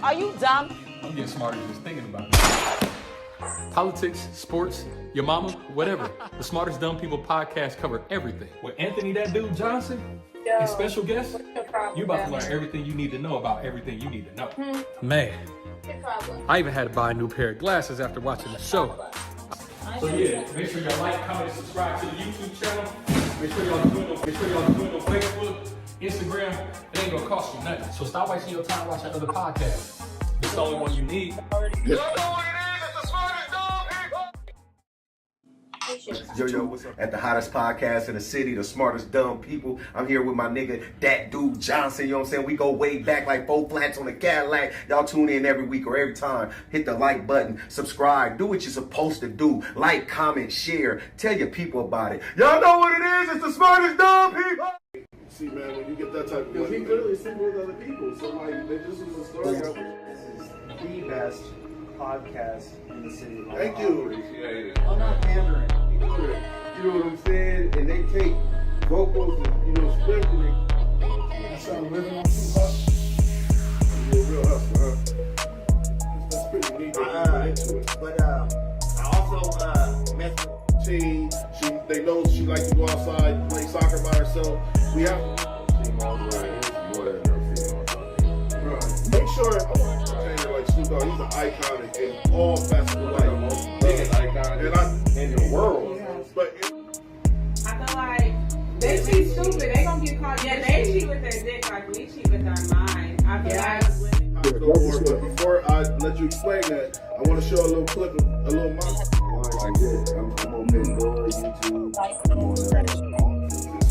Are you dumb? I'm getting smarter just thinking about it. Politics, sports, your mama, whatever. The Smartest Dumb People podcast cover everything. With Anthony, that dude Johnson, and special guest, you about to learn everything you need to know about everything you need to know. Man, I even had to buy a new pair of glasses after watching the show. So yeah, make sure y'all like, comment, and subscribe to the YouTube channel. Make sure y'all doing it on Facebook, Instagram. It ain't gonna cost you nothing. So stop wasting your time watching other podcasts. It's the only one you need. Yo, what's up? At the hottest podcast in the city, the smartest dumb people. I'm here with my nigga, that dude Johnson. You know what I'm saying? We go way back like 4 flats on the Cadillac. Y'all tune in every week or every time. Hit the like button, subscribe, do what you're supposed to do. Like, comment, share, tell your people about it. Y'all know what it is. It's the smartest dumb people. See, man, when you get that type of money, he clearly single with other people. So, like, this was a story. This is the best podcast in the city. Thank you. I'm not pandering. You know what I'm saying? And they take vocals and, script and I started living on Tupac. You're a real hustler, huh? That's pretty neat. Into it. But I also met the team. They know she likes to go outside, play soccer by herself. We have make sure I want to change it like Snoop Dogg. He's an icon in all facets of life. The most biggest icon in the world. But I feel like they cheat stupid. They gonna get caught. Yeah, they cheat with their dick like we cheat with our mind. I feel like but before I let you explain that, I want to show a little clip of a little monster. Like this. I'm on Pandora, YouTube, I'm on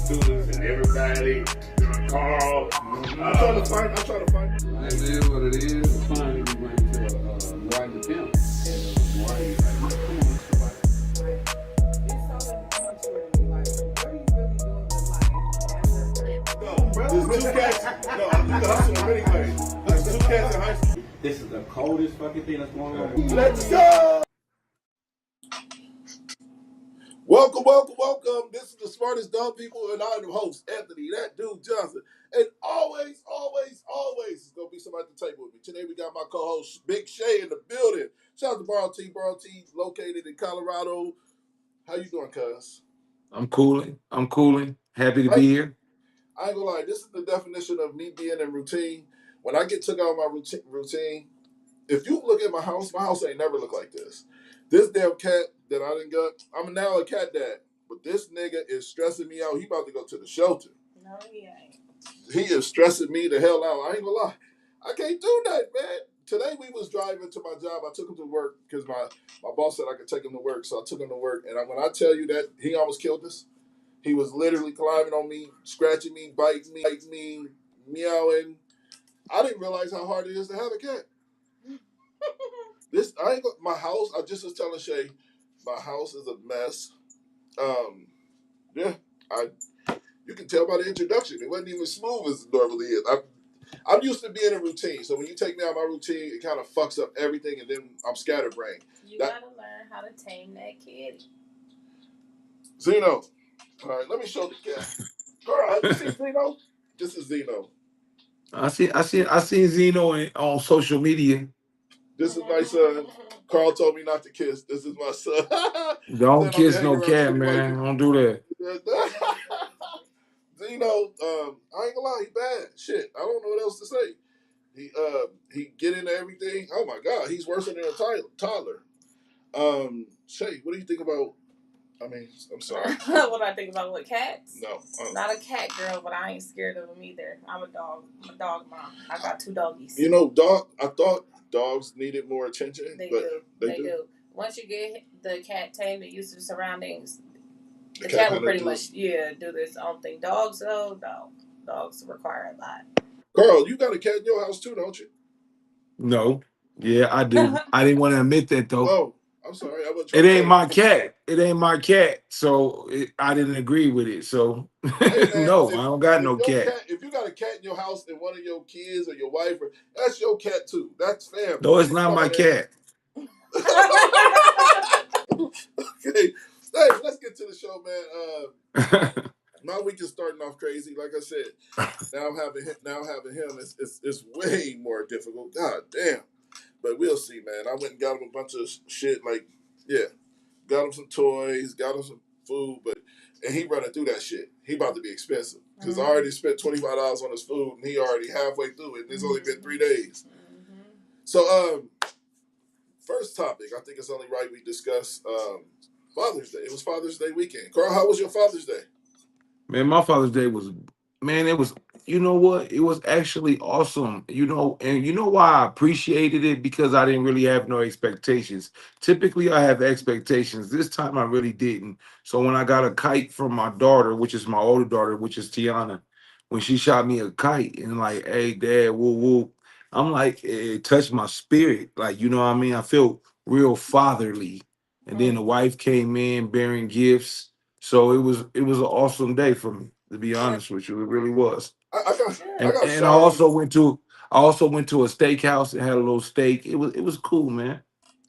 Students and everybody, Carl. I'm trying to find. It is what it is. Finally, we went to White the Pimp. There's two cats. No, I'm hustling anyway. There's two cats in high school. This is the coldest fucking thing that's going on. Let's go! Welcome. This is the Smartest Dumb People, and I'm the host, Anthony, that dude Johnson. And always, it's going to be somebody at the table with me. Today we got my co-host, Big Shay, in the building. Shout out to Borrow T, located in Colorado. How you doing, cuz? I'm cooling. Happy to be here. I ain't gonna lie, this is the definition of me being in routine. When I get took out of my routine, if you look at my house ain't never looked like this. This damn cat that I done got, I'm now a cat dad, but this nigga is stressing me out. He about to go to the shelter. No, he ain't. He is stressing me the hell out. I ain't gonna lie. I can't do that, man. Today we was driving to my job. I took him to work because my boss said I could take him to work, so I took him to work. And when I tell you that he almost killed us, he was literally climbing on me, scratching me, biting me, meowing. I didn't realize how hard it is to have a cat. My house, I just was telling Shay, my house is a mess. You can tell by the introduction. It wasn't even smooth as it normally is. I'm used to being in routine, so when you take me out of my routine, it kind of fucks up everything, and then I'm scatterbrained. You gotta learn how to tame that kitty. Zeno. All right, let me show the cat. Girl, have you seen Zeno? This is Zeno. I seen Zeno on social media. This is my son. Carl told me not to kiss. This is my son. Don't kiss no cat, man. Don't do that. Zeno, I ain't gonna lie, he bad. Shit, I don't know what else to say. He get into everything. Oh my God, he's worse than a toddler. Shay, what do you think about? I'm sorry. What I think about with cats? No. Not a cat girl, but I ain't scared of them either. I'm a dog mom. I got 2 doggies. I thought dogs needed more attention. They but do. They do. Once you get the cat tamed and used to the surroundings, the cat will pretty much do this own thing. Dogs, though, no. Dogs require a lot. Carl, you got a cat in your house too, don't you? No. Yeah, I do. I didn't want to admit that, though. Oh, I'm sorry. It ain't my cat. So I didn't agree with it. So no, I don't got no cat. If you got a cat in your house and one of your kids or your wife, that's your cat too. That's family. No, it's not my cat. Okay. Hey, let's get to the show, man. My week is starting off crazy. Like I said, now having him is way more difficult. God damn. But we'll see, man. I went and got him a bunch of shit. Like, yeah, got him some toys, got him some food, and he running through that shit. He about to be expensive because I already spent $25 on his food, and he already halfway through it. And it's only been 3 days. So, first topic, I think it's only right we discuss Father's Day. It was Father's Day weekend. Carl, how was your Father's Day? Man, my Father's Day was, man, it was, you know what? It was actually awesome, and you know why I appreciated it? Because I didn't really have no expectations. Typically, I have expectations. This time, I really didn't. So when I got a kite from my daughter, which is my older daughter, which is Tiana, when she shot me a kite and like, hey, Dad, woo woo, I'm like, it touched my spirit. Like, you know what I mean? I feel real fatherly. And then the wife came in bearing gifts. So it was an awesome day for me, to be honest with you. It really was. I got And I showers. also went to a steakhouse and had a little steak. It was cool, man.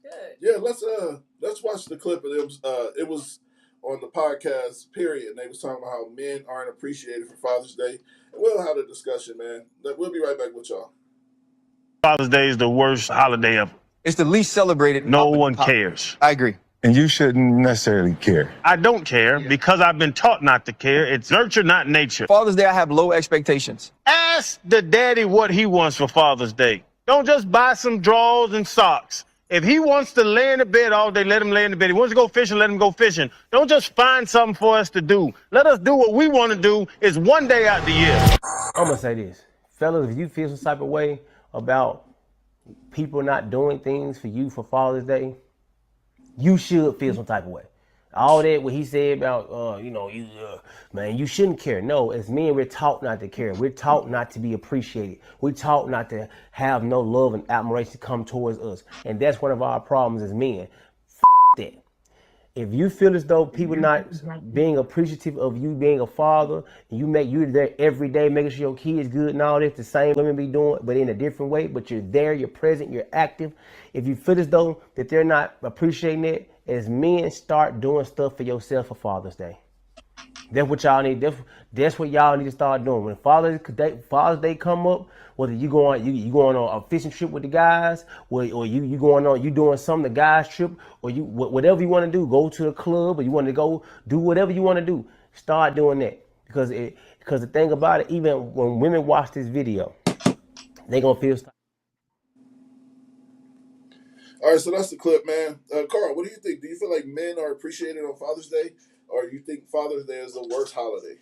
Good. Yeah, let's watch the clip of them. It was on the podcast period, and they was talking about how men aren't appreciated for Father's Day. And we'll have a discussion, man. We'll be right back with y'all. Father's Day is the worst holiday ever. It's the least celebrated. No one cares. I agree. And you shouldn't necessarily care. I don't care because I've been taught not to care. It's nurture, not nature. Father's Day, I have low expectations. Ask the daddy what he wants for Father's Day. Don't just buy some drawers and socks. If he wants to lay in the bed all day, let him lay in the bed. He wants to go fishing, let him go fishing. Don't just find something for us to do. Let us do what we want to do. It's one day out the year. I'm going to say this. Fellas, if you feel some type of way about people not doing things for you for Father's Day, you should feel some type of way. All that what he said about, man, you shouldn't care. No, as men, we're taught not to care. We're taught not to be appreciated. We're taught not to have no love and admiration come towards us. And that's one of our problems as men. That. If you feel as though people not being appreciative of you being a father, and you're there every day making sure your kids good and all this, the same women be doing, but in a different way, but you're there, you're present, you're active. If you feel as though that they're not appreciating it, as men, start doing stuff for yourself for Father's Day. That's what y'all need. That's what y'all need to start doing. When Father's Day come up, whether you going on a fishing trip with the guys, or you doing something the guys trip, or you whatever you want to do, go to the club, or you want to go do whatever you want to do. Start doing that because the thing about it, even when women watch this video, they gonna feel. All right, so that's the clip, man. Carl, what do you think? Do you feel like men are appreciated on Father's Day, or do you think Father's Day is the worst holiday?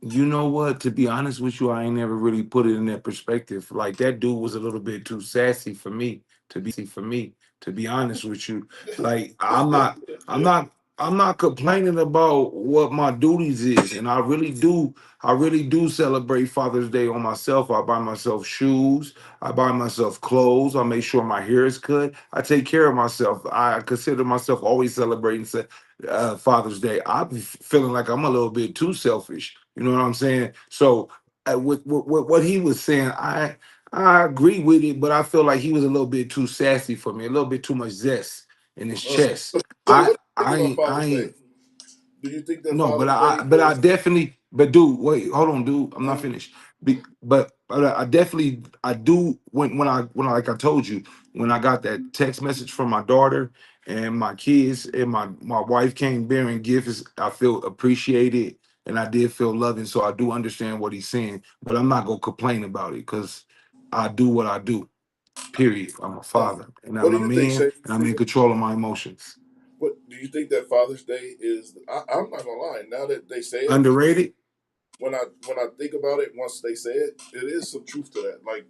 You know what? To be honest with you, I ain't never really put it in that perspective. Like that dude was a little bit too sassy for me. To be honest with you, like I'm not complaining about what my duties is, and I really do celebrate Father's Day on myself. I buy myself shoes, I buy myself clothes, I make sure my hair is cut. I take care of myself. I consider myself always celebrating Father's Day. I'm feeling like I'm a little bit too selfish. You know what I'm saying? So with what he was saying, I agree with it, but I feel like he was a little bit too sassy for me, a little bit too much zest in his chest. So I what do you I think about ain't I Father's Day? ain't Do you think that no, Father's Day I is... definitely, but dude, wait, hold on, dude, I'm not finished. But I definitely I do when like I told you when I got that text message from my daughter and my kids and my wife came bearing gifts, I feel appreciated and I did feel loving. So I do understand what he's saying, but I'm not gonna complain about it because I do what I do. Period. I'm a father and What I'm do a you think, man Shay? and I'm in control of my emotions. What do you think that Father's Day is? I'm not gonna lie. Now that they say it, Underrated? when I think about it, once they say it, it is some truth to that. Like,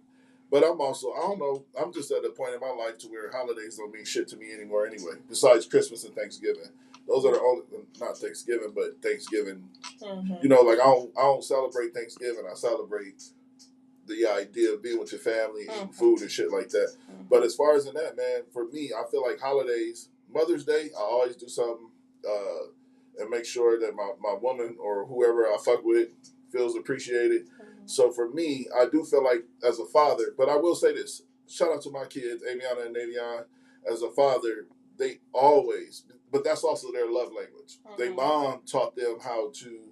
but I'm also, I don't know. I'm just at a point in my life to where holidays don't mean shit to me anymore. Anyway, besides Christmas and Thanksgiving, those are the only, not Thanksgiving, but Thanksgiving. You know, like I don't celebrate Thanksgiving. I celebrate the idea of being with your family, eating food and shit like that. But as far as in that, man, for me, I feel like holidays, Mother's Day, I always do something and make sure that my woman or whoever I fuck with feels appreciated. So for me, I do feel like as a father, but I will say this, shout out to my kids, Aviana and Navion, as a father, they always, but that's also their love language. Their mom taught them how to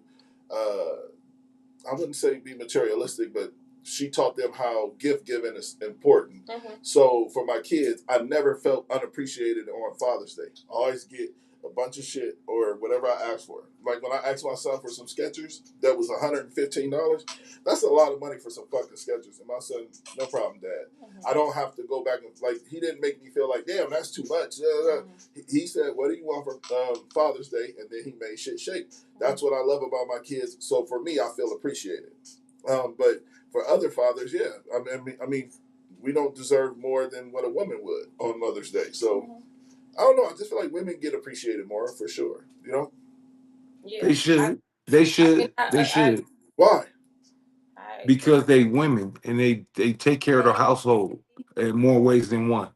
I wouldn't say be materialistic, but she taught them how gift giving is important. So for my kids, I never felt unappreciated on Father's Day. I always get a bunch of shit or whatever I ask for. Like when I asked my son for some Skechers, that was $115. That's a lot of money for some fucking Skechers. And my son, no problem, Dad. I don't have to go back and like he didn't make me feel like, damn, that's too much. He said, "What do you want for Father's Day?" And then he made shit shake. That's what I love about my kids. So for me, I feel appreciated. But for other fathers, yeah, I mean, we don't deserve more than what a woman would on Mother's Day. So I don't know. I just feel like women get appreciated more for sure. You know? Yeah. They should. They should. They should. Why? Because they women and they take care of the household in more ways than one.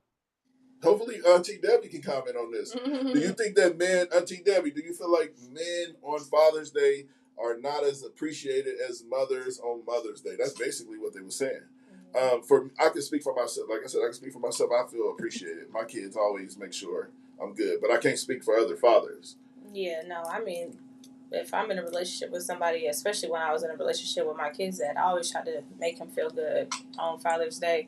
Hopefully, Auntie Debbie can comment on this. Do you think that men, Auntie Debbie, do you feel like men on Father's Day are not as appreciated as mothers on Mother's Day? That's basically what they were saying. I can speak for myself. Like I said, I can speak for myself. I feel appreciated. My kids always make sure I'm good, but I can't speak for other fathers. Yeah, no, I mean, if I'm in a relationship with somebody, especially when I was in a relationship with my kids, I always try to make him feel good on Father's Day.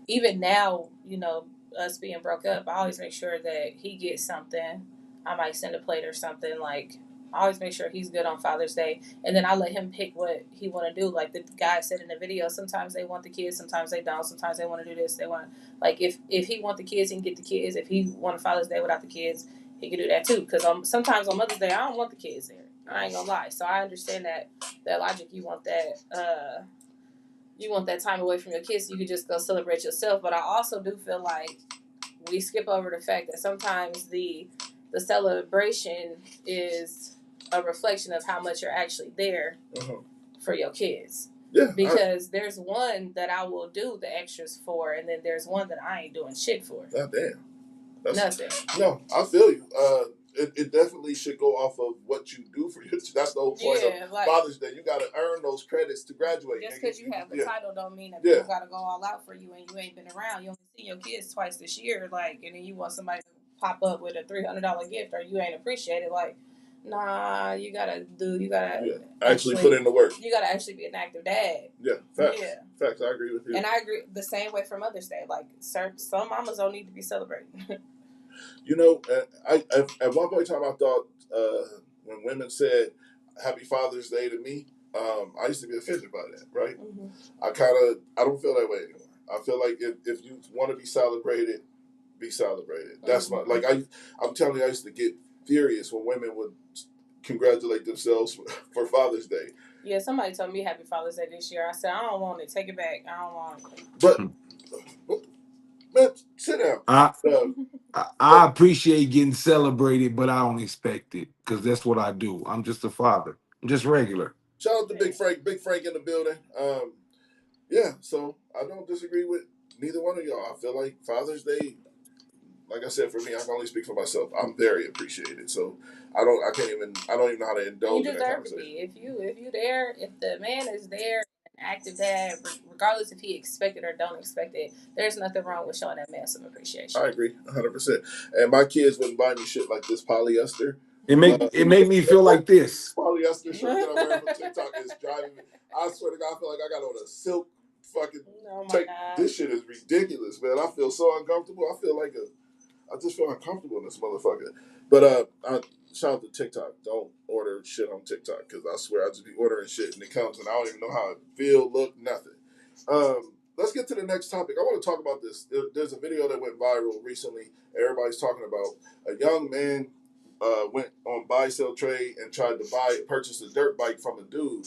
Even now, you know, us being broke up, I always make sure that he gets something. I might send a plate or something. Like, I always make sure he's good on Father's Day, and then I let him pick what he want to do. Like the guy said in the video, sometimes they want the kids, sometimes they don't. Sometimes they want to do this. They want like if he want the kids, he can get the kids. If he want a Father's Day without the kids, he can do that too. Because sometimes on Mother's Day, I don't want the kids there. I ain't gonna lie. So I understand that logic. You want that time away from your kids so you can just go celebrate yourself. But I also do feel like we skip over the fact that sometimes the celebration is a reflection of how much you're actually there for your kids. Yeah. Because there's one that I will do the extras for, and then there's one that I ain't doing shit for. God damn. Nothing. No, I feel you. It definitely should go off of what you do for you. That's the whole point of Father's Day. You got to earn those credits to graduate. Just because you have the title don't mean that people got to go all out for you and you ain't been around. You only see your kids twice this year, like, and then you want somebody to pop up with a $300 gift or you ain't appreciated. Like, nah, you gotta actually put in the work. You gotta actually be an active dad. Yeah, facts. Yeah. Facts. I agree with you. And I agree the same way for Mother's Day. Like, some mamas don't need to be celebrating. You know, I at one point in time I thought when women said "Happy Father's Day" to me, I used to be offended by that. Right? I don't feel that way anymore. I feel like if you want to be celebrated, be celebrated. That's my I'm telling you, I used to get furious when women would congratulate themselves for Father's Day. Yeah, somebody told me Happy Father's Day this year. I said, I don't want it. Take it back. I don't want it. But, man, sit down. I appreciate getting celebrated, but I don't expect it because that's what I do. I'm just a father. I'm just regular. Shout out to Big Frank. Big Frank in the building. Yeah, so I don't disagree with neither one of y'all. I feel like Father's Day, like I said, for me, I can only speak for myself. I'm very appreciated. So I don't even know how to indulge in that conversation. You deserve to be. If you there, if the man is there, an active dad, regardless if he expect it or don't expect it, there's nothing wrong with showing that man some appreciation. I agree, 100%. And my kids wouldn't buy me shit like this polyester. It made me feel like this. Polyester shirt that I'm wearing from TikTok is driving me. I swear to God, I feel like I got on a silk fucking tape. This shit is ridiculous, man. I feel so uncomfortable. I just feel uncomfortable in this motherfucker. But shout out to TikTok. Don't order shit on TikTok because I swear I just be ordering shit and it comes and I don't even know how it feel, look, nothing. Let's get to the next topic. I want to talk about this. There's a video that went viral recently. Everybody's talking about a young man went on buy, sell, trade and tried to purchase a dirt bike from a dude.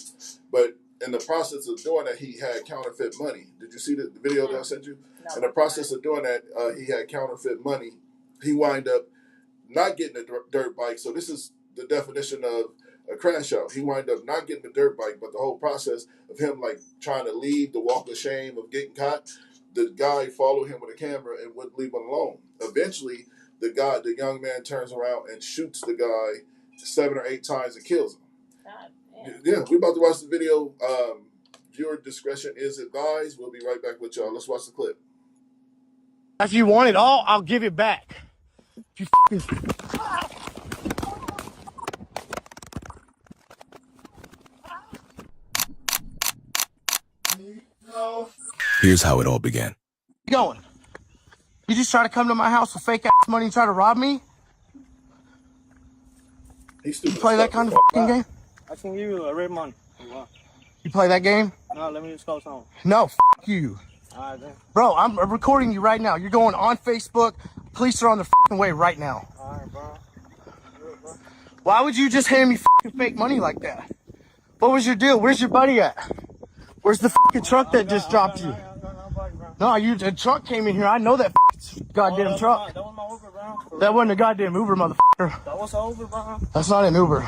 But in the process of doing that, he had counterfeit money. Did you see the video that I sent you? No, in the process of doing that, he had counterfeit money. He wind up not getting a dirt bike. So this is the definition of a crash out. He wind up not getting the dirt bike, but the whole process of him like trying to leave the walk of shame of getting caught, the guy followed him with a camera and wouldn't leave him alone. Eventually, the young man turns around and shoots the guy 7 or 8 times and kills him. Yeah, we're about to watch the video. Viewer discretion is advised. We'll be right back with y'all. Let's watch the clip. If you want it all, I'll give it back. If you Here's how it all began. You going? You just try to come to my house with fake ass money and try to rob me? He's You stupid as play that fuck. kind of fucking game? I can give you a red money. You play that game? No, let me just call someone. No, you. All right, then. Bro, I'm recording you right now. You're going on Facebook. Police are on their fucking way right now. All right, bro. Why would you just hand me fucking fake money like that? What was your deal? Where's your buddy at? Where's the fucking truck that just dropped you? No, the truck came in here. I know that goddamn truck. That was my Uber, bro. That wasn't a goddamn Uber, motherfucker. That was an Uber, bro. That's not an Uber.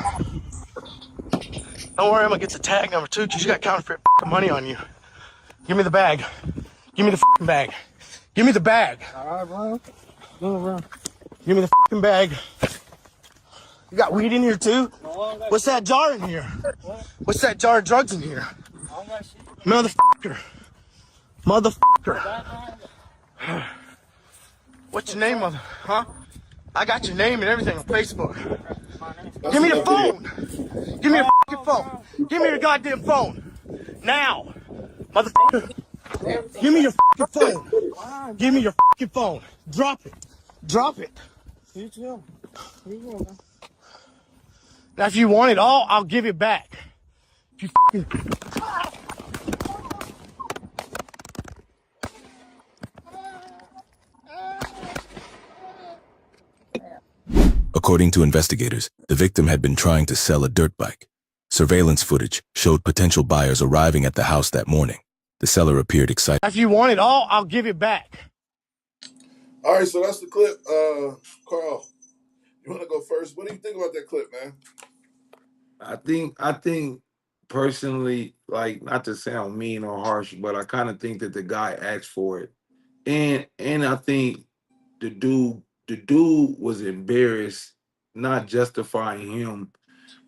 Don't worry, I'm gonna get the tag number too, because you got counterfeit fucking money on you. Give me the bag. Give me the fucking bag. Give me the bag. All right, bro. Go, bro. Give me the fucking bag. You got weed in here too? No, What's that jar in here? What? What's that jar of drugs in here? I don't got shit. Motherfucker. Motherfucker. What's your name, mother? Huh? I got your name and everything on Facebook. Give me the phone. Give me your fucking phone. Give me your goddamn phone. Now. Motherfucker. Give me your fucking phone. Give me your fucking phone. Drop it. Drop it. You too. You too, man. Now, if you want it all, I'll give it back. If you fucking... According to investigators, the victim had been trying to sell a dirt bike. Surveillance footage showed potential buyers arriving at the house that morning. The seller appeared excited. If you want it all, I'll give it back. All right, so that's the clip. Carl, you want to go first? What do you think about that clip, man? I think personally, like, not to sound mean or harsh, but I kind of think that the guy asked for it. And I think the dude was embarrassed, not justifying him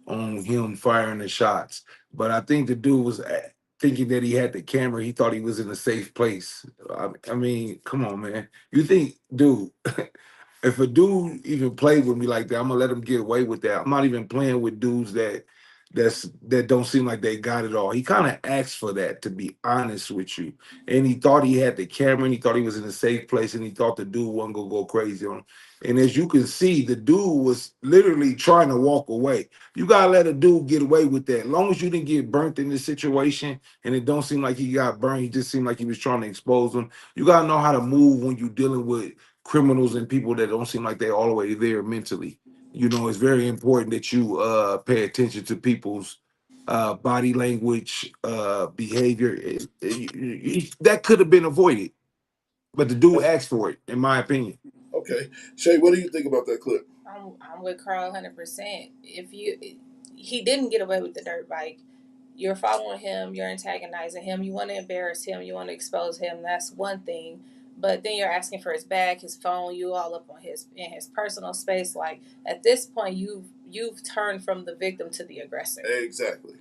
on him firing the shots. But I think the dude was thinking that he had the camera. He thought he was in a safe place. I mean, come on, man. You think, dude, if a dude even played with me like that, I'm gonna let him get away with that. I'm not even playing with dudes that don't seem like they got it all. He kind of asked for that, to be honest with you. And he thought he had the camera and he thought he was in a safe place and he thought the dude wasn't gonna go crazy on him. And as you can see, the dude was literally trying to walk away. You gotta let a dude get away with that. As long as you didn't get burnt in this situation and it don't seem like he got burned, he just seemed like he was trying to expose them. You gotta know how to move when you're dealing with criminals and people that don't seem like they're all the way there mentally. You know, it's very important that you pay attention to people's body language, behavior. That could have been avoided, but the dude asked for it, in my opinion. Okay. Shay, what do you think about that clip? I'm with Carl 100%. He didn't get away with the dirt bike. You're following him, you're antagonizing him, you want to embarrass him, you want to expose him. That's one thing. But then you're asking for his bag, his phone, you all up on in his personal space. Like, at this point, you've turned from the victim to the aggressor. Exactly.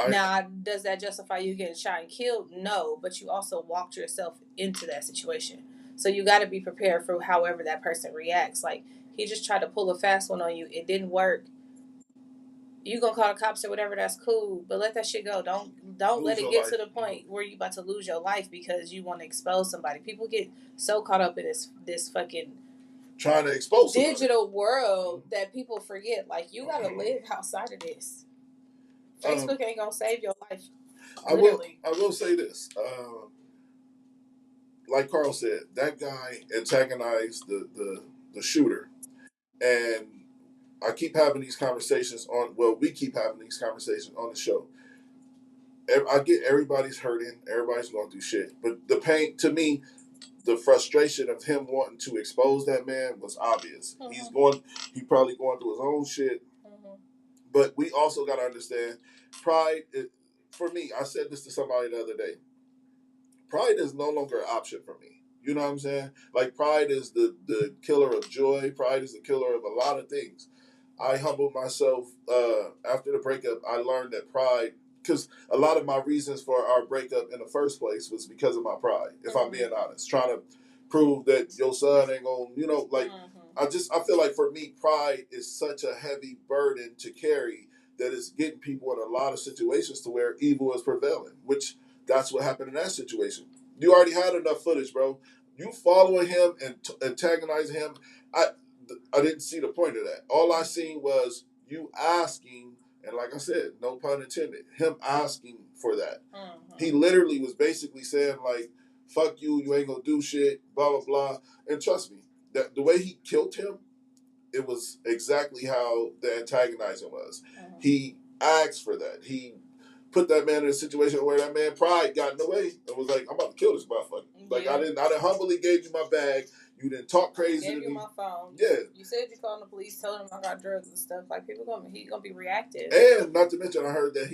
Now, does that justify you getting shot and killed? No, but you also walked yourself into that situation. So you got to be prepared for however that person reacts. Like, he just tried to pull a fast one on you. It didn't work. You gonna call the cops or whatever, that's cool, but let that shit go. Don't let it get to the point where you about to lose your life because you want to expose somebody. People get so caught up in this fucking trying to expose digital world that people forget. Like, you gotta live outside of this. Facebook ain't gonna save your life. I will say this. Like Carl said, that guy antagonized the shooter, and I keep having these conversations we keep having these conversations on the show. I get everybody's hurting, everybody's going through shit. But the pain, to me, the frustration of him wanting to expose that man was obvious. Mm-hmm. He probably going through his own shit. Mm-hmm. But we also got to understand, pride, for me, I said this to somebody the other day, pride is no longer an option for me. You know what I'm saying? Like, pride is the killer of joy. Pride is the killer of a lot of things. I humbled myself after the breakup. I learned that pride, because a lot of my reasons for our breakup in the first place was because of my pride, if I'm being honest. Trying to prove that your son ain't going to, I feel like for me, pride is such a heavy burden to carry that it's getting people in a lot of situations to where evil is prevailing, which that's what happened in that situation. You already had enough footage, bro. You following him and antagonizing him. I didn't see the point of that. All I seen was you asking, and like I said, no pun intended, him asking for that. Mm-hmm. He literally was basically saying like, "Fuck you, you ain't gonna do shit," blah blah blah. And trust me, that the way he killed him, it was exactly how the antagonizing was. Mm-hmm. He asked for that. He put that man in a situation where that man pride got in the way and was like, "I'm about to kill this motherfucker." Yeah. Like I didn't humbly gave you my bag. You didn't talk crazy to me. Gave you my phone. Yeah. You said you called the police, told him I got drugs and stuff. Like he gonna be reactive. And not to mention, I heard that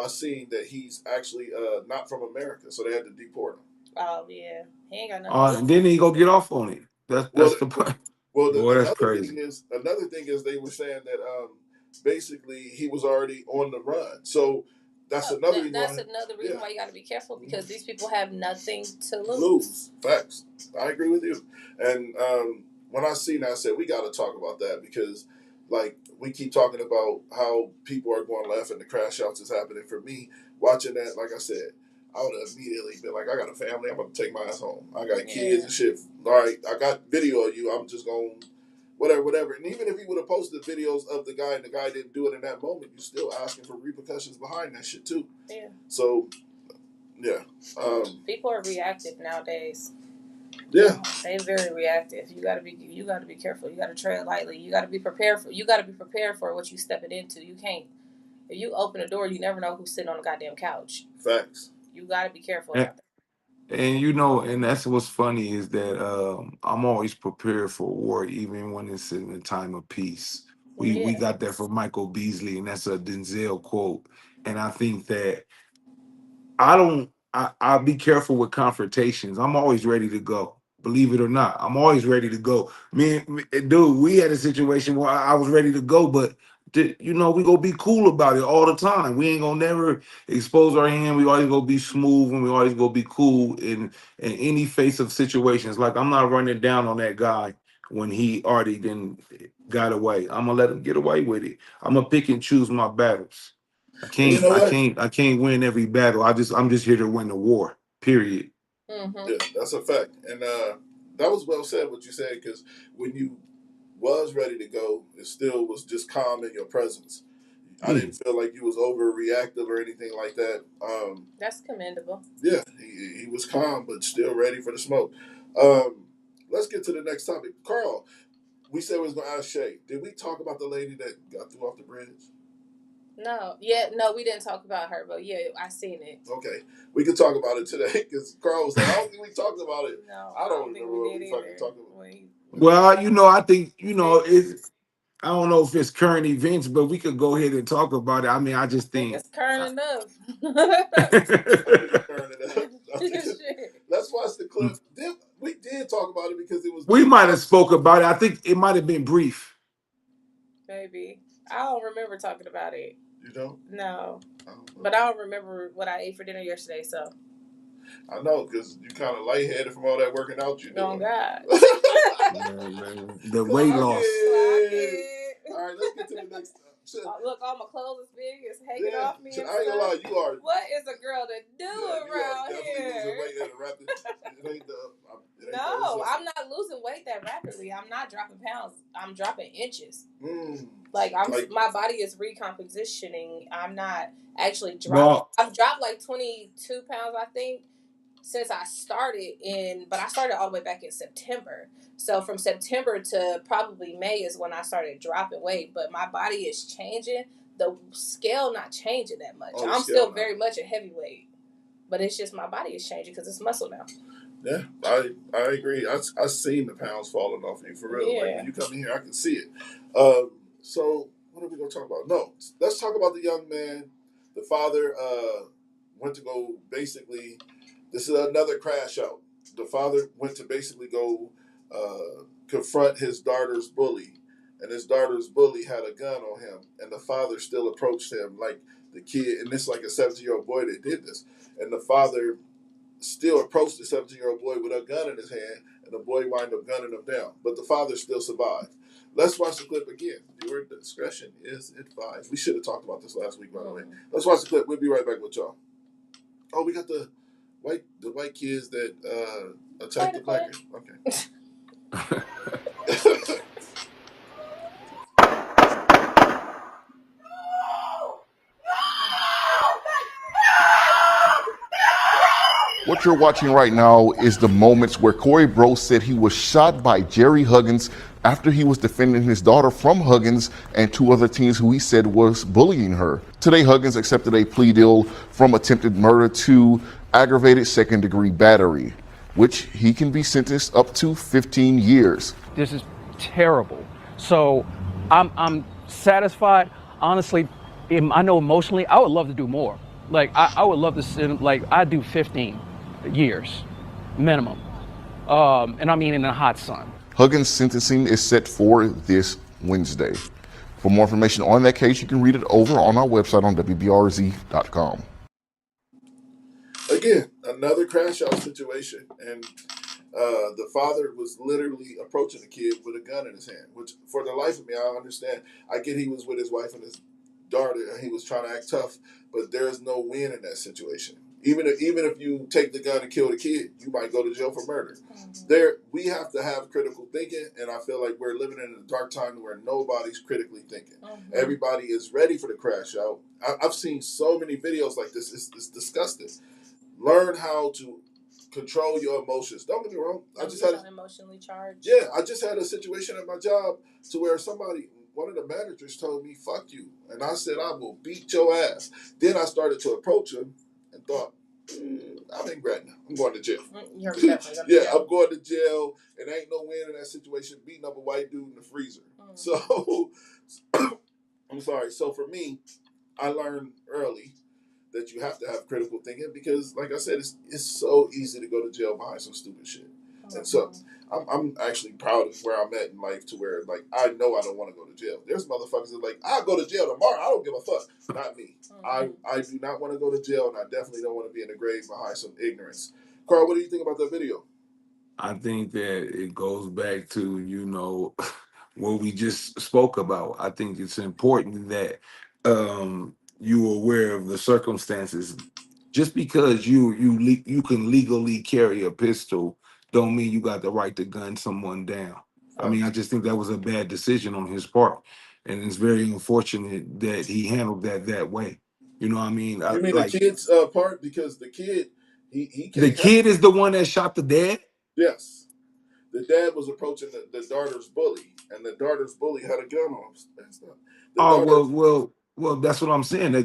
I seen that he's actually not from America, so they had to deport him. Oh yeah, he ain't got nothing. And then he go get off on it. That's the point. Well, boy, that's another crazy. Another thing is they were saying that basically he was already on the run. So that's another reason. That's another reason why you got to be careful because these people have nothing to lose. Facts. I agree with you. And when I seen that, I said we got to talk about that because, like, we keep talking about how people are going left and the crash outs is happening. For me, watching that, like I said, I would have immediately been like, I got a family. I'm going to take my ass home. I got kids and shit. All right, I got video of you. I'm just going to whatever. And even if he would have posted videos of the guy and the guy didn't do it in that moment, you're still asking for repercussions behind that shit too. Yeah. So, yeah. People are reactive nowadays. Yeah. They're very reactive. You gotta be careful. You gotta tread lightly. You gotta be prepared for what you stepping into. You can't. If you open a door, you never know who's sitting on the goddamn couch. Facts. You gotta be careful about that. And and that's what's funny is that I'm always prepared for war, even when it's in a time of peace. We got that from Michael Beasley, and that's a Denzel quote. And I think that I'll be careful with confrontations. I'm always ready to go. Believe it or not, I'm always ready to go. Dude, we had a situation where I was ready to go, but we gonna be cool about it all the time. We ain't gonna never expose our hand. We always gonna be smooth and we always gonna be cool in any face of situations. Like I'm not running down on that guy when he already got away. I'm gonna let him get away with it. I'm gonna pick and choose my battles. I can't win every battle. I'm just here to win the war. Period. Mm-hmm. Yeah, that's a fact. And that was well said what you said, because when you was ready to go, it still was just calm in your presence. I didn't feel like you was overreactive or anything like that. That's commendable. Yeah, he was calm but still ready for the smoke. Let's get to the next topic. Carl, we said we was gonna ask Shay. Did we talk about the lady that got through off the bridge? No, we didn't talk about her, but yeah, I seen it. Okay, we can talk about it today because Carl was like, I don't think we talked about it. No, I don't remember what we fucking talked about. Well, I think it's. I don't know if it's current events, but we could go ahead and talk about it. I mean, I just think it's current enough. Let's watch the clip. We did talk about it because it was. We might have spoke about it. I think it might have been brief. Maybe I don't remember talking about it. You don't? No, but I don't remember what I ate for dinner yesterday. So I know because you kind of lightheaded from all that working out you doing. Oh God. The weight loss. All right, let's get to the next. Look, all my clothes is big. It's hanging off me. I ain't gonna lie, you are. What is a girl to do around here? No, I'm not losing weight that rapidly. I'm not dropping pounds. I'm dropping inches. My body is recompositioning. I'm not actually dropping. I've dropped like 22 pounds, I think, since I started but I started all the way back in September. So from September to probably May is when I started dropping weight, but my body is changing. The scale not changing that much. I'm still very much a heavyweight, but it's just my body is changing because it's muscle now. Yeah, I agree. I seen the pounds falling off you for real. Yeah. Like when you come in here, I can see it. So what are we gonna talk about? No, let's talk about the young man. The father went to go basically. This is another crash out. The father went to basically go confront his daughter's bully, and his daughter's bully had a gun on him, and the father still approached him like the kid, and this like a 17-year-old boy that did this, and the father still approached the 17-year-old boy with a gun in his hand, and the boy wound up gunning him down, but the father still survived. Let's watch the clip again. Your discretion is advised. We should have talked about this last week, by the way. Let's watch the clip. We'll be right back with y'all. Oh, we got the the white kids that attack the black. Okay. What you're watching right now is the moments where Corey Bro said he was shot by Jerry Huggins after he was defending his daughter from Huggins and two other teens who he said was bullying her. Today, Huggins accepted a plea deal from attempted murder to aggravated second-degree battery, which he can be sentenced up to 15 years. This is terrible. So I'm satisfied. Honestly, I know emotionally, I would love to do more. Like, I would love to send, like, I do 15 years minimum. And I mean in the hot sun. Huggins' sentencing is set for this Wednesday. For more information on that case, you can read it over on our website on WBRZ.com. Again, another crash out situation. And the father was literally approaching the kid with a gun in his hand, which for the life of me, I don't understand. I get he was with his wife and his daughter and he was trying to act tough, but there is no win in that situation. Even if you take the gun and kill the kid, you might go to jail for murder. We have to have critical thinking, and I feel like we're living in a dark time where nobody's critically thinking. Everybody is ready for the crash out. I've seen so many videos like this. It's disgusting. Learn how to control your emotions. Don't get me wrong. I just had emotionally charged. Yeah, I just had a situation at my job to where one of the managers told me, "Fuck you," and I said, "I will beat your ass." Then I started to approach him and thought, I'm in Gretna. I'm going to jail. You're definitely going to Yeah, jail. I'm going to jail, and ain't no win in that situation. Beating up a white dude in the freezer. So, I'm sorry. So for me, I learned early that you have to have critical thinking because, like I said, it's so easy to go to jail behind some stupid shit. And so I'm actually proud of where I'm at in life to where, like, I know I don't want to go to jail. There's motherfuckers that are like, I'll go to jail tomorrow. I don't give a fuck. Not me. I do not want to go to jail, and I definitely don't want to be in the grave behind some ignorance. Carl, what do you think about that video? I think that it goes back to, what we just spoke about. I think it's important that you're aware of the circumstances. Just because you can legally carry a pistol, don't mean you got the right to gun someone down. I mean, I just think that was a bad decision on his part, and it's very unfortunate that he handled that way. You know what I mean? You mean the kid's part? Because the kid, he can't. The kid is the one that shot the dad? Yes. The dad was approaching the daughter's bully, and the daughter's bully had a gun on him. That's not, Well, that's what I'm saying. You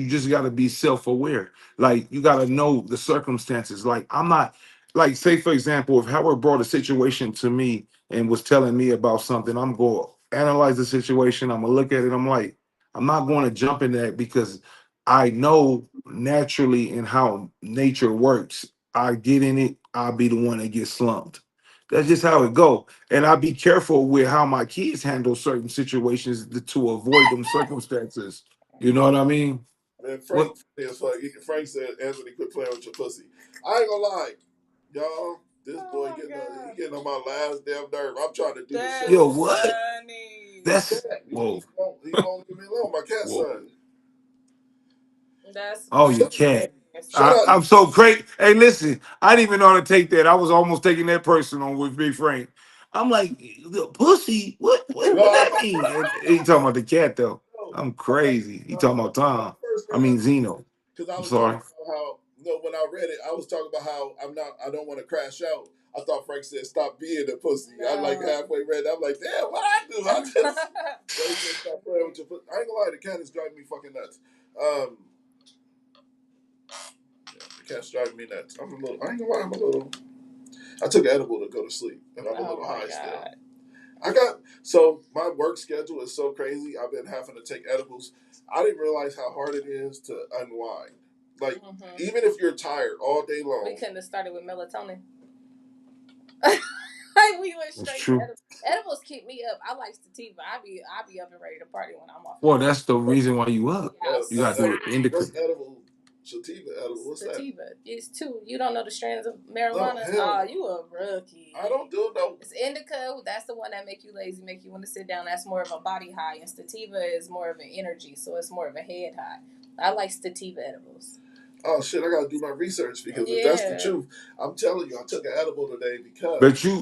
just got to be self-aware. Like, you got to know the circumstances. Like, I'm not, like, say for example, if Howard brought a situation to me and was telling me about something, I'm going to analyze the situation. I'm gonna look at it. I'm like, I'm not going to jump in that because I know naturally in how nature works. I get in it, I'll be the one that gets slumped. That's just how it go. And I be careful with how my kids handle certain situations to avoid them circumstances. You know what I mean? Man, Frank is like, Frank said, Anthony, quit playing with your pussy. I ain't gonna lie, y'all. This boy getting on my last damn nerve. I'm trying to do this shit. Yo, what? That's Whoa. He won't leave me alone. My cat son. That's Oh, your cat. Shout out. I'm so great. Hey, listen, I didn't even know how to take that. I was almost taking that personal with Big Frank. I'm like, the pussy? What that mean? And he talking about the cat though. I'm crazy. He talking about Tom. I mean Zeno. Because I I'm was sorry. talking about how, when I read it, I was talking about how I don't want to crash out. I thought Frank said, stop being a pussy. I like halfway read it. I'm like, damn, what I do? I just Frank said, stop playing with your pussy. I ain't gonna lie, the cat is driving me fucking nuts. The cat's driving me nuts. I ain't gonna lie, I took an edible to go to sleep, and I'm a little high still. So my work schedule is so crazy. I've been having to take edibles. I didn't realize how hard it is to unwind. Like, even if you're tired all day long. We couldn't have started with melatonin. We went straight to edibles. Edibles keep me up. I like sativa. I be up and ready to party when I'm off. Well, that's the reason why you up. You got to indica. What's edible? Sativa edible. What's sativa. That? It's two. You don't know the strands of marijuana? Oh, you a rookie. I don't do no. It's indica. That's the one that make you lazy, make you want to sit down. That's more of a body high. And sativa is more of an energy, so it's more of a head high. I like sativa edibles. oh shit, I gotta do my research because if that's the truth, I'm telling you, I took an edible today because.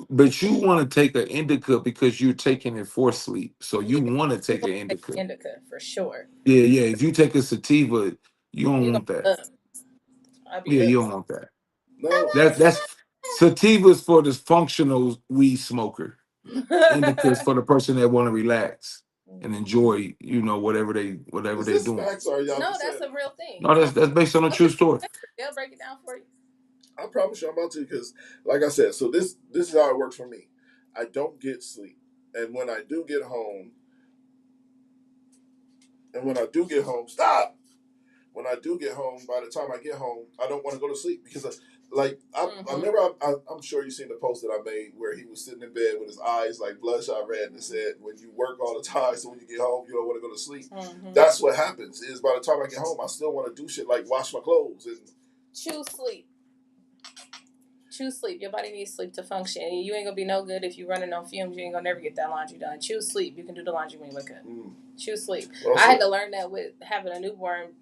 But you want to take an indica because you're taking it for sleep. So you want to You take gonna an take indica. indica for sure. Yeah, yeah. If you take a sativa, you don't You want gonna that. be up. I'll be Yeah, up. you don't want that. No. That's sativas for the functional weed smoker. Indicas for the person that want to relax and enjoy, whatever Is they're this doing. facts or y'all No, just that's saying? a real thing. No, that's based on a Look true at story. they'll break it down for you. I promise you I'm about to because, like I said, so this is how it works for me. I don't get sleep. And when I do get home, stop! When I do get home, by the time I get home, I don't want to go to sleep because, I remember, I'm sure you've seen the post that I made where he was sitting in bed with his eyes like bloodshot red and it said, when you work all the time, so when you get home, you don't want to go to sleep. That's what happens is by the time I get home, I still want to do shit like wash my clothes and choose sleep. Choose sleep. Your body needs sleep to function. And you ain't gonna be no good if you're running on fumes. You ain't gonna never get that laundry done. Choose sleep. You can do the laundry when you wake up. Choose sleep. Well, I had to learn that with having a newborn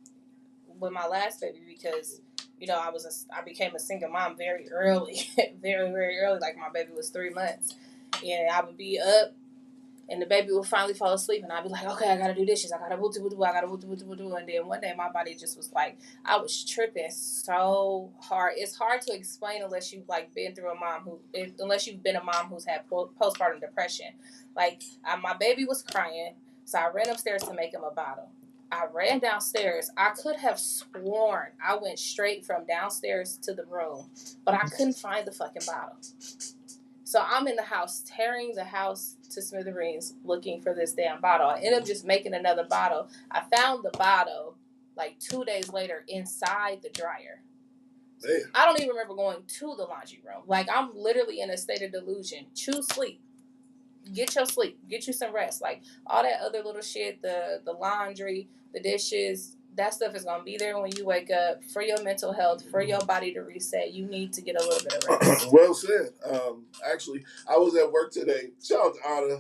with my last baby because I became a single mom very early, very very early. Like my baby was 3 months, and I would be up. And the baby would finally fall asleep, and I'd be like, okay, I gotta do dishes. I gotta and then one day my body just was like, I was tripping so hard. It's hard to explain unless you've been through unless you've been a mom who's had postpartum depression. Like my baby was crying, so I ran upstairs to make him a bottle. I ran downstairs. I could have sworn I went straight from downstairs to the room, but I couldn't find the fucking bottle. So I'm in the house, tearing the house to smithereens, looking for this damn bottle. I ended up just making another bottle. I found the bottle 2 days later inside the dryer. Man. I don't even remember going to the laundry room. I'm literally in a state of delusion. Choose sleep. Get your sleep. Get you some rest. All that other little shit, the laundry, the dishes, that stuff is going to be there when you wake up for your mental health, for your body to reset. You need to get a little bit of rest. Well said. Actually, I was at work today. Shout out to Anna,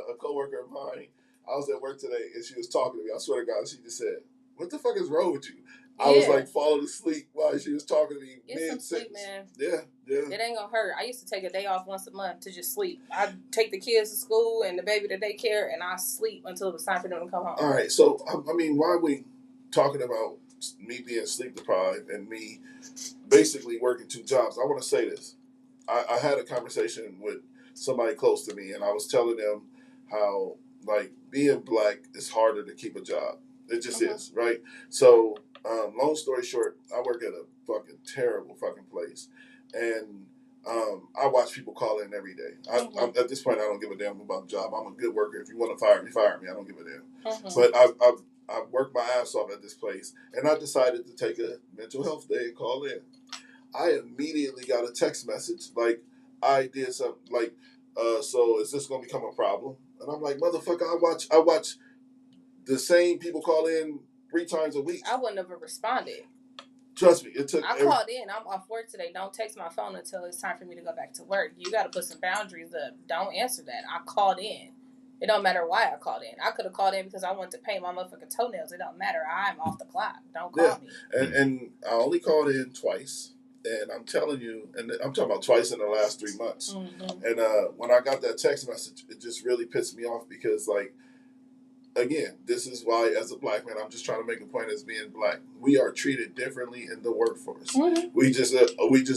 a coworker of mine. I was at work today and she was talking to me. I swear to God, she just said, "What the fuck is wrong with you?" I was falling asleep while she was talking to me. Get some sleep, man. Yeah. It ain't gonna hurt. I used to take a day off once a month to just sleep. I'd take the kids to school and the baby to daycare, and I sleep until it was time for them to come home. All right. So, why are we talking about me being sleep deprived and me basically working 2 jobs? I want to say this. I had a conversation with somebody close to me, and I was telling them how, being black is harder to keep a job. It just is, right? So, long story short, I work at a fucking terrible fucking place, and I watch people call in every day. I'm, at this point, I don't give a damn about the job. I'm a good worker. If you want to fire me, fire me. I don't give a damn. But I've worked my ass off at this place, and I decided to take a mental health day and call in. I immediately got a text message I did something so is this gonna become a problem? And I'm like, motherfucker, I watch the same people call in 3 times a week. I wouldn't have responded. Trust me, it took. I called in. I'm off work today. Don't text my phone until it's time for me to go back to work. You got to put some boundaries up. Don't answer that. I called in. It don't matter why I called in. I could have called in because I wanted to paint my motherfucking toenails. It don't matter. I'm off the clock. Don't call me. And I only called in twice. And I'm telling you, and I'm talking about twice in the last 3 months. And when I got that text message, it just really pissed me off because, again, this is why, as a black man, I'm just trying to make a point as being black. We are treated differently in the workforce. We just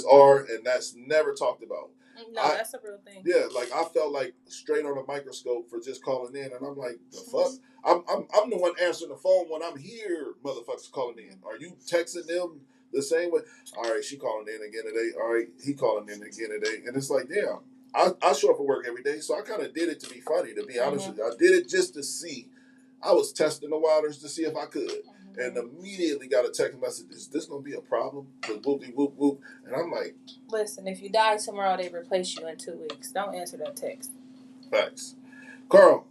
are, and that's never talked about. No, that's a real thing. Yeah, I felt straight on a microscope for just calling in, and I'm like, the fuck? I'm the one answering the phone when I'm here, motherfuckers calling in. Are you texting them the same way? All right, she calling in again today. All right, he calling in again today. And it's like, damn, I show up for work every day, so I kind of did it to be funny, to be honest with you. I did it just to see. I was testing the waters to see if I could. And immediately got a text message, is this going to be a problem? Whoop. And I'm like... Listen, if you die tomorrow, they replace you in 2 weeks. Don't answer that text. Facts. Carl,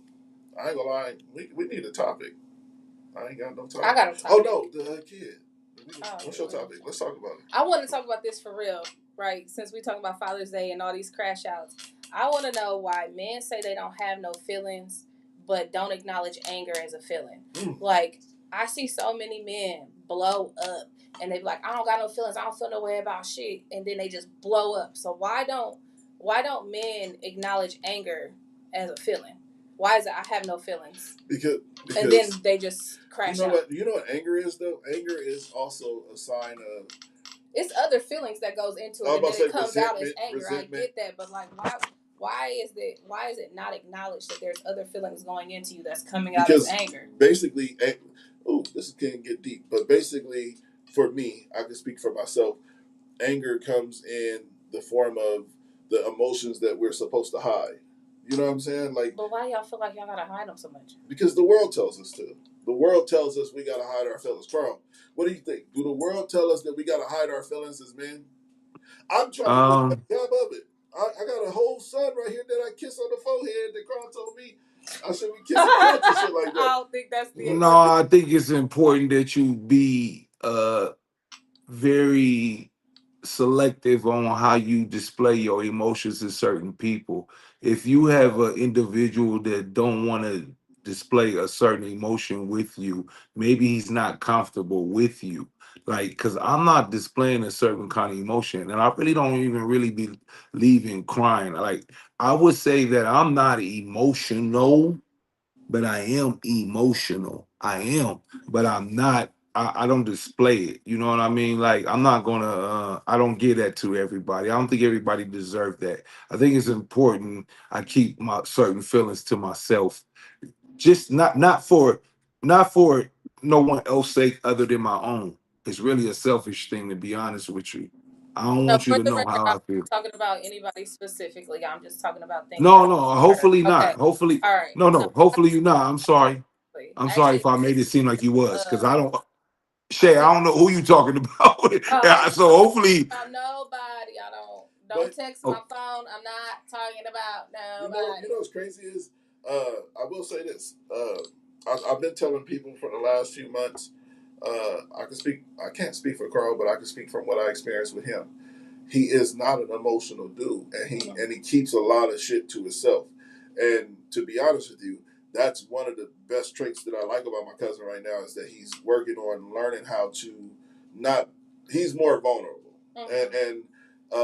I ain't going to lie. We need a topic. I ain't got no topic. I got a topic. Oh, no, the kid. What's your topic? Let's talk about it. I want to talk about this for real, right? Since we talking about Father's Day and all these crash outs. I want to know why men say they don't have no feelings, but don't acknowledge anger as a feeling. I see so many men blow up and they be like, I don't got no feelings, I don't feel no way about shit, and then they just blow up. So why don't men acknowledge anger as a feeling? Why is it I have no feelings? Because And then they just crash out. you know what anger is though? Anger is also a sign of, It's other feelings that goes into I was it, and about then to say, it comes out as anger. resentment. I get that, but like, why is it not acknowledged that there's other feelings going into you that's coming out as Because anger? basically, this can get deep, but basically, for me, I can speak for myself. Anger comes in the form of the emotions that we're supposed to hide. You know what I'm saying? Like, But why y'all feel like y'all gotta hide them so much? because the world tells us to. The world tells us we gotta hide our feelings. Carl, what do you think? Do the world tell us that we gotta hide our feelings as men? I'm trying to do a Um, job of it. I got a whole son right here that I kiss on the forehead that Carl told me I should be kissing cats and shit like I that. don't think that's the no, equivalent. I think it's important that you be very selective on how you display your emotions to certain people. If you have an individual that don't want to display a certain emotion with you, maybe he's not comfortable with you. Like, because I'm not displaying a certain kind of emotion, and I really don't even really believe in crying. Like, I would say that I'm not emotional, but I am emotional. I am, but I'm not. I don't display it. You know what I mean? Like I'm not gonna. I don't give that to everybody. I don't think everybody deserves that. I think it's important. I keep my certain feelings to myself. Just not for no one else sake other than my own. It's really a selfish thing to be honest with you. I don't No, want you for to the know record, how I'm I feel. not talking about anybody specifically. I'm just talking about things No, that no, I've heard. hopefully not. Okay. Hopefully, All right. no, No, no. Hopefully you not. I'm sorry. I'm sorry actually, if I made it seem like you was, because I don't. I Shay, think I don't know who you talking about. I'm Yeah, not so hopefully, talking about nobody. I don't But text my oh, phone. I'm not talking about you nobody. know what's crazy is, I will say this. I've been telling people for the last few months. I can speak. I can't speak for Carl, but I can speak from what I experienced with him. He is not an emotional dude, and he keeps a lot of shit to himself. And to be honest with you, that's one of the best traits that I like about my cousin right now is that he's working on learning how to not. He's more vulnerable, and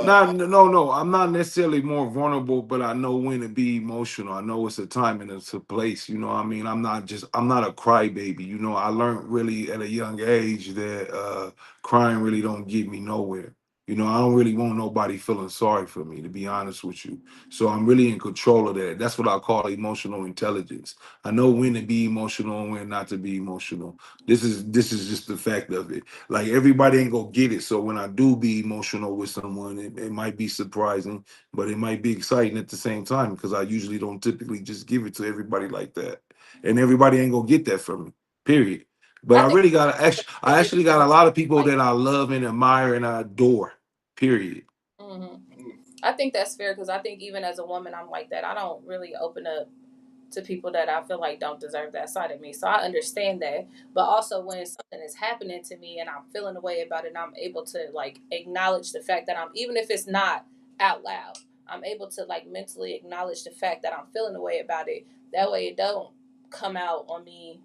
no, no, no, no. I'm not necessarily more vulnerable, but I know when to be emotional. I know it's a time and it's a place. You know what I mean? I'm not a crybaby. You know, I learned really at a young age that crying really don't get me nowhere. You know, I don't really want nobody feeling sorry for me, to be honest with you. So I'm really in control of that. That's what I call emotional intelligence. I know when to be emotional and when not to be emotional. This is just the fact of it. Like everybody ain't gonna get it. So when I do be emotional with someone, it might be surprising, but it might be exciting at the same time because I usually don't typically just give it to everybody like that. And everybody ain't gonna get that from me. Period. But I I think really got I really actually got because a lot of people like. that I love and admire and I adore. Period. hmm I think that's fair because I think even as a woman, I'm like that. I don't really open up to people that I feel like don't deserve that side of me. So I understand that. But also when something is happening to me and I'm feeling a way about it and I'm able to like acknowledge the fact that I'm even if it's not out loud, I'm able to like mentally acknowledge the fact that I'm feeling a way about it. That way it don't come out on me,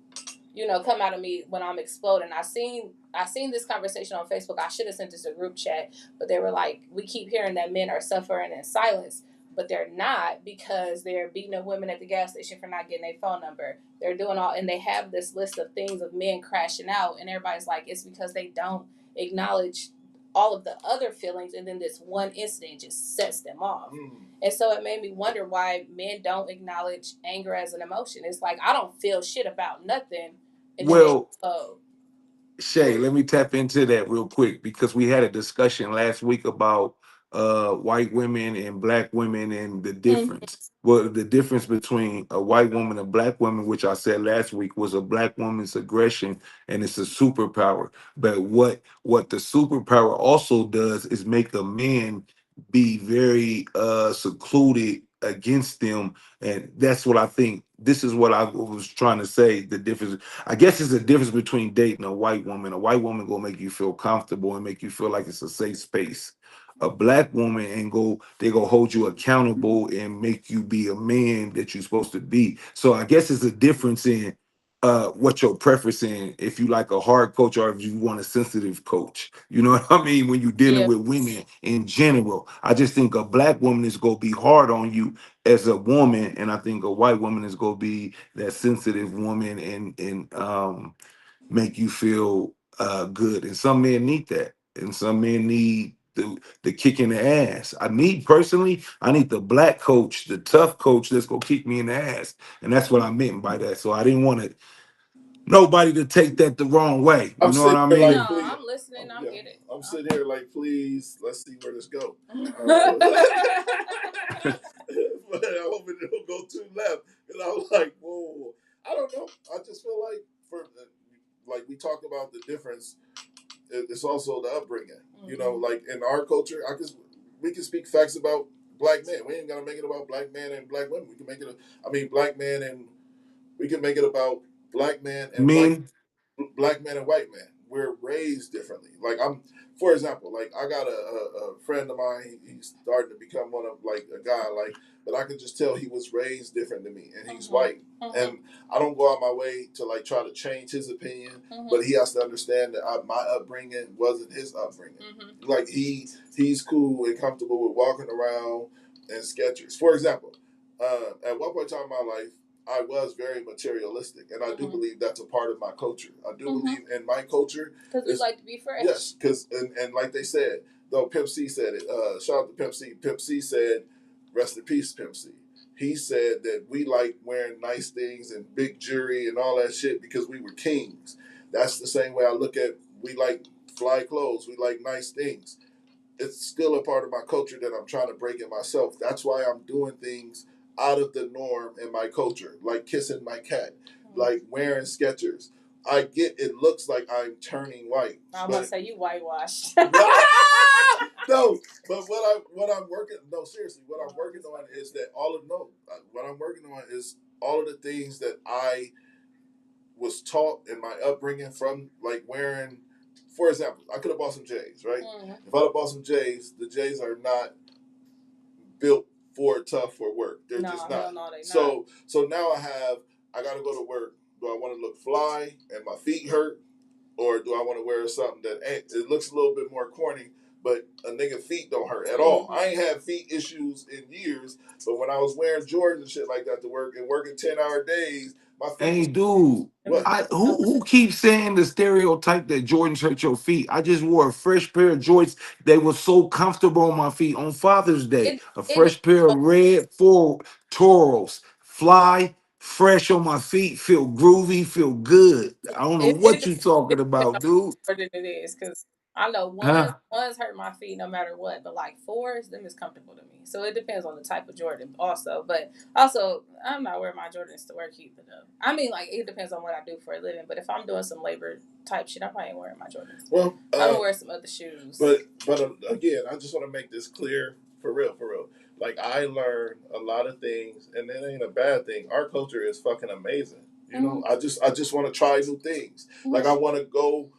come out of me when I'm exploding. I seen this conversation on Facebook. I should have sent this to a group chat, but they were like, we keep hearing that men are suffering in silence, but they're not because they're beating up women at the gas station for not getting a phone number. They're doing all, and they have this list of things of men crashing out, and everybody's like, it's because they don't acknowledge all of the other feelings, and then this one incident just sets them off. And so it made me wonder why men don't acknowledge anger as an emotion. It's like I don't feel shit about nothing, and then they Well, oh. Shay, let me tap into that real quick because we had a discussion last week about white women and black women and the difference. Well, the difference between a white woman and black woman, which I said last week, was a black woman's aggression and it's a superpower. But what the superpower also does is make a man be very secluded against them. And that's what I think. This is what I was trying to say. The difference, I guess, is the difference between dating a white woman. A white woman gonna make you feel comfortable and make you feel like it's a safe space. A black woman and they go hold you accountable and make you be a man that you're supposed to be. So I guess it's a difference in. what your preference in, if you like a hard coach or if you want a sensitive coach. You know what I mean? When you're dealing Yeah. with women in general, I just think a black woman is gonna be hard on you as a woman, and I think a white woman is gonna be that sensitive woman and make you feel good. And some men need that, and some men need the kick in the ass. I need personally, I need the black coach, the tough coach that's gonna kick me in the ass, and that's what I meant by that. So I didn't want to nobody to take that the wrong way. You I'm know what sitting I here mean? like, No, please. I'm listening. I get it. I'm sitting here like, please, let's see where this go. But I hope it don't go too left. And I was like, whoa. I don't know. I just feel like like we talked about the difference. It's also the upbringing. Mm-hmm. You know, like in our culture, we can speak facts about black men. We ain't gotta make it about black men and black women. We can make it. Black men and we can make it about black men and Men, black man and white man. We're raised differently. Like for example, like I got a friend of mine. He's starting to become one of like a guy like, but I could just tell he was raised different than me, and he's white. And I don't go out my way to like try to change his opinion, but he has to understand that my upbringing wasn't his upbringing. Like he's cool and comfortable with walking around in Skechers. For example, at one point in time in my life, I was very materialistic, and I do believe that's a part of my culture. I do believe in my culture because we like to be fresh. Yes, because and like they said, though Pimp C said it. Shout out to Pimp C. Pimp C said, "Rest in peace, Pimp C." He said that we like wearing nice things and big jewelry and all that shit because we were kings. That's the same way I look at we like fly clothes, we like nice things. It's still a part of my culture that I'm trying to break in myself. That's why I'm doing things out of the norm in my culture, like kissing my cat, like wearing Skechers. I get it looks like I'm turning white. I'm gonna say you whitewashed. No, but what I'm working seriously, what I'm working on is that what I'm working on is all of the things that I was taught in my upbringing from like wearing. For example, I could have bought some J's, right? If I'd have bought some J's, the J's are not built tough for work. They're just not. No, they're so now I got to go to work. Do I want to look fly and my feet hurt, or do I want to wear something that it looks a little bit more corny, but a nigga feet don't hurt at all? I ain't had feet issues in years, but when I was wearing Jordans and shit like that to work and working 10-hour days, my feet. hey dude, What? who keeps saying the stereotype that Jordans hurt your feet? I just wore a fresh pair of Jordans. They were so comfortable on my feet on Father's Day. A fresh pair of red full Toros, fly, fresh on my feet, feel groovy, feel good. I don't know what you talking about, dude. More than it is, because I know Huh? ones hurt my feet no matter what, but like fours, them is comfortable to me. So it depends on the type of Jordan also. But also, I'm not wearing my Jordans to work either though. I mean, like it depends on what I do for a living. But if I'm doing some labor type shit, I probably ain't wearing my Jordans. Well, I'm gonna wear some other shoes. But again, I just want to make this clear for real. Like I learned a lot of things, and it ain't a bad thing. Our culture is fucking amazing. You know, I just want to try new things. Like I want to go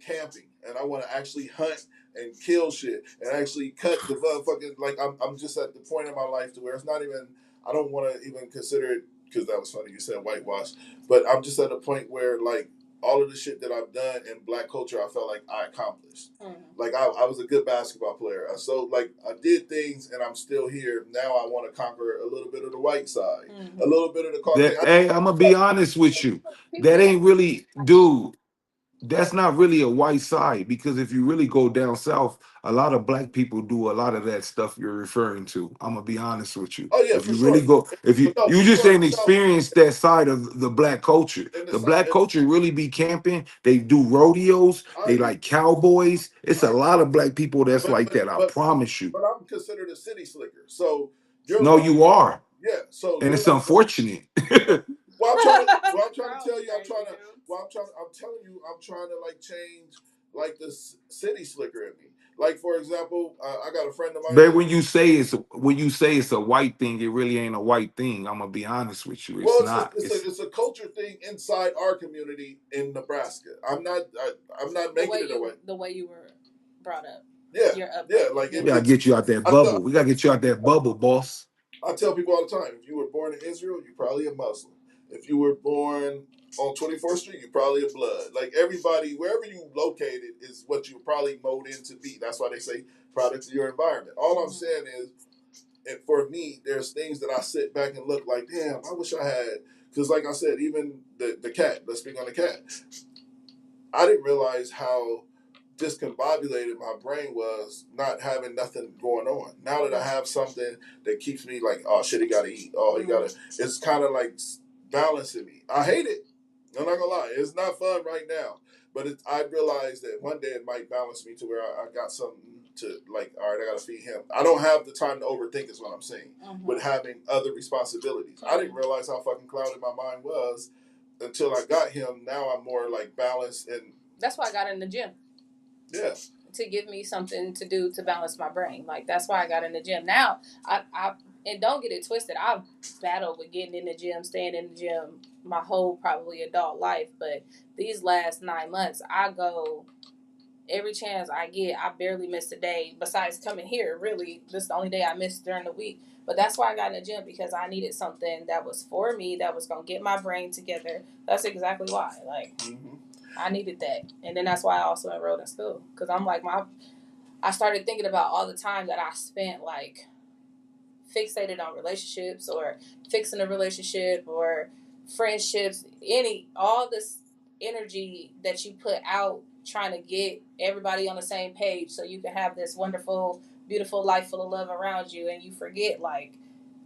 camping, and I want to actually hunt and kill shit, and actually cut the motherfucking. Like I'm just at the point in my life to where it's not even. I don't want to even consider it because that was funny. You said whitewash, but I'm just at a point where like all of the shit that I've done in black culture, I felt like I accomplished. Like I was a good basketball player. So like I did things, and I'm still here. Now I want to conquer a little bit of the white side, a little bit of the Caucasian. Hey, I'm gonna be honest with you. That ain't really, dude. That's not really a white side, because if you really go down south, a lot of black people do a lot of that stuff you're referring to. I'm gonna be honest with you. Oh yeah, If for you sure. really go, if you No, you for just sure. ain't experienced that side of the black culture. In the The South, black culture really be camping. They do rodeos. They like cowboys. It's a lot of black people that's like that. I promise you. But I'm considered a city slicker. So you're No, like, you are, yeah. So and you're it's like, unfortunate. well, I'm trying to tell you, I'm trying to like change like the city slicker in me. Like for example, I got a friend of mine. But when you say it's a white thing, it really ain't a white thing. I'm gonna be honest with you. It's Well, not. it's a culture thing inside our community in Nebraska. I'm not making it away. The way you were brought up. Yeah, like We gotta get you out that bubble. We gotta get you out that bubble, boss. I tell people all the time, if you were born in Israel, you're probably a Muslim. If you were born on 24th Street, you're probably a blood. Like everybody, wherever you located is what you're probably mowed in to be. That's why they say product of your environment. All I'm saying is, and for me, there's things that I sit back and look like, damn, I wish I had. Because like I said, even the cat, let's speak on the cat. I didn't realize how discombobulated my brain was not having nothing going on. Now that I have something that keeps me like, oh shit, he gotta eat. Oh, he gotta. It's kind of like balancing me. I hate it. I'm not gonna lie. It's not fun right now. But I realized that one day it might balance me to where I got something to like, all right, I gotta feed him. I don't have the time to overthink is what I'm saying. With having other responsibilities. I didn't realize how fucking clouded my mind was until I got him. Now I'm more like balanced and that's why I got in the gym. yeah. To give me something to do to balance my brain. Like that's why I got in the gym. Now I and don't get it twisted. I've battled with getting in the gym, staying in the gym my whole probably adult life. But these last 9 months, I go every chance I get. I barely miss a day besides coming here. Really, this is the only day I missed during the week. But that's why I got in the gym, because I needed something that was for me, that was gonna get my brain together. That's exactly why. Like I needed that, and then that's why I also enrolled in school, because I'm like I started thinking about all the time that I spent like fixated on relationships or fixing a relationship or friendships, all this energy that you put out trying to get everybody on the same page so you can have this wonderful, beautiful life full of love around you, and you forget like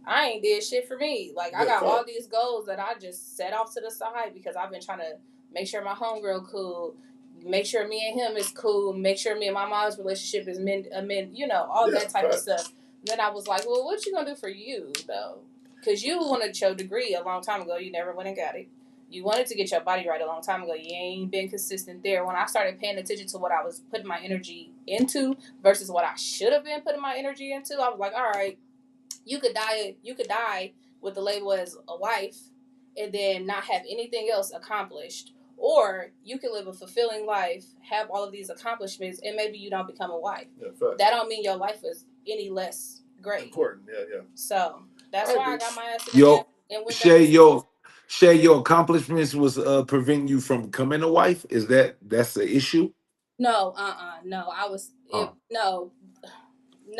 I ain't did shit for me. Like I got all these goals that I just set off to the side because I've been trying to make sure my homegirl cool, make sure me and him is cool, make sure me and my mom's relationship is all that type of stuff. Then I was like, well, what you gonna do for you though? Because you wanted your degree a long time ago, you never went and got it. You wanted to get your body right a long time ago. You ain't been consistent there. When I started paying attention to what I was putting my energy into versus what I should have been putting my energy into, I was like, all right, you could die with the label as a wife and then not have anything else accomplished, or you can live a fulfilling life, have all of these accomplishments, and maybe you don't become a wife. That don't mean your life is any less great. Important. Yeah. So that's why I got my ass in the Yo, gym and went back Shay, to school. your accomplishments was preventing you from becoming a wife. Is that's the issue? No, no. Oh. No.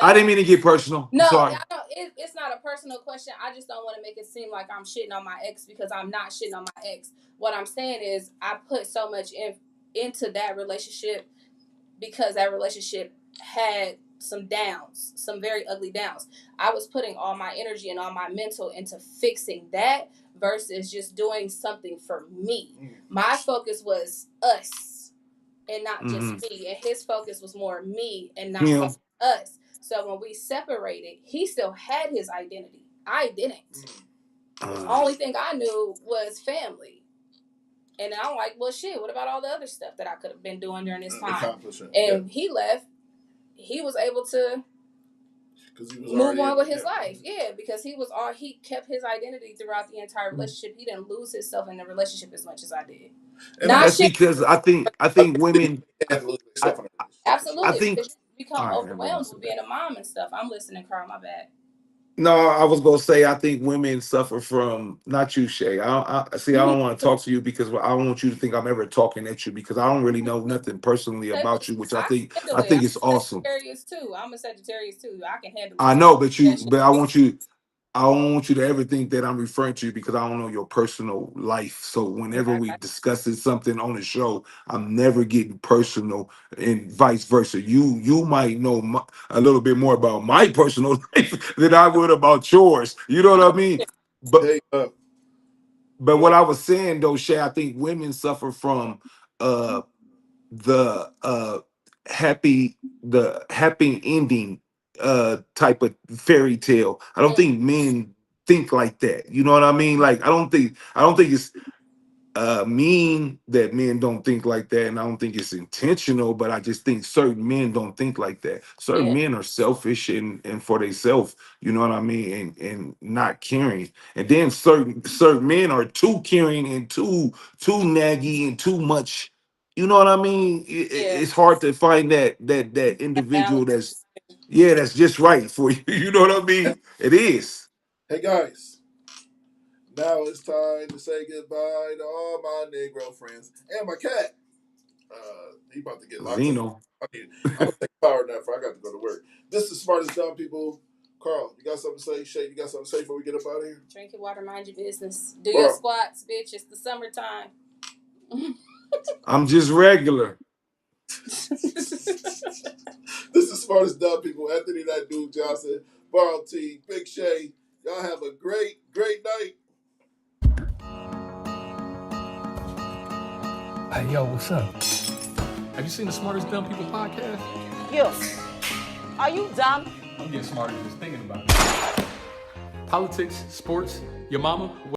I didn't mean to get personal. I'm No, sorry. it's not a personal question. I just don't want to make it seem like I'm shitting on my ex, because I'm not shitting on my ex. What I'm saying is I put so much into that relationship because that relationship had some downs, some very ugly downs. I was putting all my energy and all my mental into fixing that versus just doing something for me. My focus was us and not just me, and his focus was more me and not Him. us. So when we separated, he still had his identity. I didn't. The only thing I knew was family. And I'm like, well, shit, what about all the other stuff that I could have been doing during this time? And he left. He was able to move on with his life. Yeah, because he kept his identity throughout the entire relationship. He didn't lose himself in the relationship as much as I did. And that's because I think women. I Absolutely, think. because you become All right, overwhelmed with being a mom and stuff. I'm listening, Carl. My bad. no, I was gonna say I think women suffer from not you, Shay. I don't want to talk to you because I don't want you to think I'm ever talking at you because I don't really know nothing personally about you, which I think is awesome. Sagittarius too. I'm a Sagittarius too. I can handle I it. know, but I don't want you to ever think that I'm referring to you because I don't know your personal life. So whenever we discussing something on the show, I'm never getting personal, and vice versa. You might know a little bit more about my personal life than I would about yours. You know what I mean? But what I was saying though, Shay, I think women suffer from the happy ending type of fairy tale. I don't think men think like that. You know what I mean? Like I don't think it's mean that men don't think like that, and I don't think it's intentional, but I just think certain men don't think like that. Certain men are selfish and for themselves, you know what I mean, and not caring. And then certain men are too caring and too naggy and too much. You know what I mean? It's hard to find that individual that's just right for you. You know what I mean? It is. Hey guys, Now it's time to say goodbye to all my Negro friends and my cat. He about to get locked Zeno. up. I'm gonna take a power nap. I got to go to work. This is Smartest Dumb People. Carl, you got something to say? Shay, you got something to say before we get up out of here? Drink your water, mind your business. Do Bro. your squats, bitch. It's the summertime. I'm just regular. This is Smartest Dumb People. Anthony, that dude Johnson, Borrow T, Big Shay. Y'all have a great, great night. Hey, yo, what's up? Have you seen the Smartest Dumb People podcast? Yo, are you dumb? I'm getting smarter just thinking about it. Politics, sports, your mama.